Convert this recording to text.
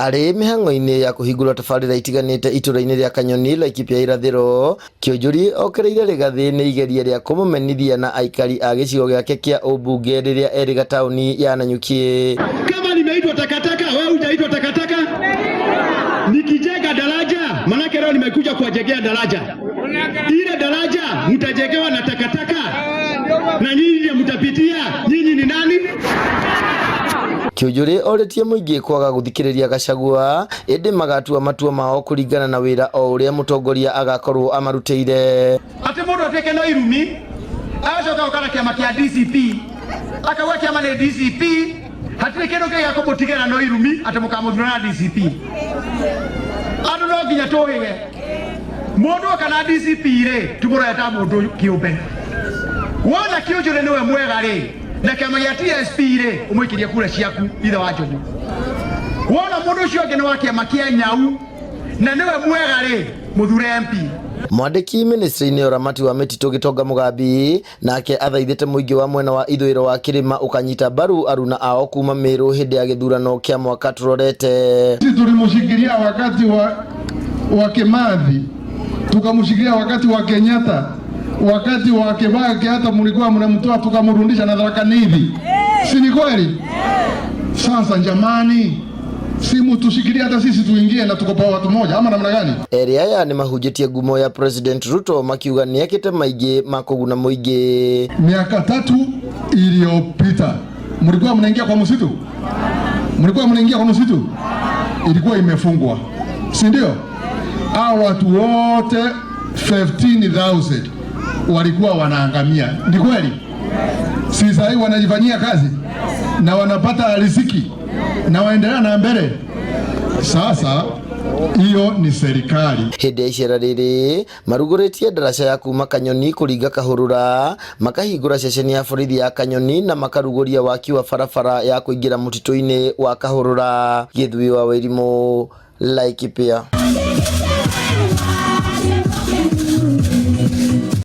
Ari mihango-ini ya kuhingura tabarĩra itiganĩte itũra-inĩ rĩa Kanyoni Laikipia irathĩro, Kĩũnjũri okereire Rigathĩ nĩ igeria rĩa kũmũmenithia na aikari a gĩcigo gĩake kĩa ũmbunge rĩrĩa erĩ gataũni ya Nanyuki. Kama nimeitwa takataka, wewe hujaitwa takataka? Nikijenga daraja, manake leo nimekuja kuwajengea daraja. Ile daraja mtajengewa na takataka, na nyinyi mtapitia. Nyinyi ni nani? Kĩũnjũri oretie mũingĩ kwaga gũthikĩrĩria Gachagua, ĩndĩ magatua matua mao kũringana na wĩra o ũrĩa mũtongoria agakorwo amarutĩire. Ati mũndũ atwĩke no irumi, agacoka gũkana kĩama kĩa DCP, akauga kĩama nĩ DCP, hatirĩ kĩndũ gĩa kũmũtigĩra no irumi atĩ mũkamũthura na DCP. Andũ no nginya tũhĩge mũndũ kana DCP rĩ tumũreta mũndũ kĩũmbe. Wona Kĩũnjũri nĩwe mwega rĩ, na kama ya TSP rĩ umwikirie kura ciaku ithe wa Njogu. Wona mũndũ ũcio ũngĩ nĩ wa kĩama kĩa Nyau na nĩwe mwega rĩ mũthure MP. Mwandĩki ministry-inĩ ya ũramati wa mĩtitũ Gĩtonga Mũgambi nake athaithĩte mũingĩ wa mwena wa ithũĩro wa kĩrĩma ũkanyita mbaru aruna ao kuma Meru hĩndĩ ya gĩthurano kĩa mwaka tũrorete. Sisi tulimshikilia wakati wa Kimathi, tukamshikilia wakati wa Kenyatta, wakati wa Kibaki hata mlikuwa mnamtoa tukamrudisha na Tharaka Nithi. Si ni kweli? Sasa jamani, si mtushikilia hata sisi tuingie na tuko kwa watu moja ama namna gani? Eri aya ni mahunjĩtie ngumo ya President Ruto makiuga nĩekĩte maingĩ ma kũguna mũingĩ. Miaka 3 iliyopita mlikuwa mnaingia kwa msitu? Mlikuwa mnaingia kwa msitu? Ilikuwa imefungwa. Si ndio? Hao watu wote 15,000 walikuwa wanaangamia. Ni kweli? Si sahi wanajifanyia kazi na wanapata riziki na waendelea na mbele. Sasa hiyo ni serikali. Hĩndĩ ya icera rĩrĩ marugũrĩtie ndaraca ya kuma Kanyoni kũringa Kahũrũra, makahingũra ceceni ya borithi ya Kanyoni na makarugũria waki wa barabara ya kũingĩra mũtitũ-inĩ wa Kahũrũra. Gĩthui wa Wairimũ, Laikipia.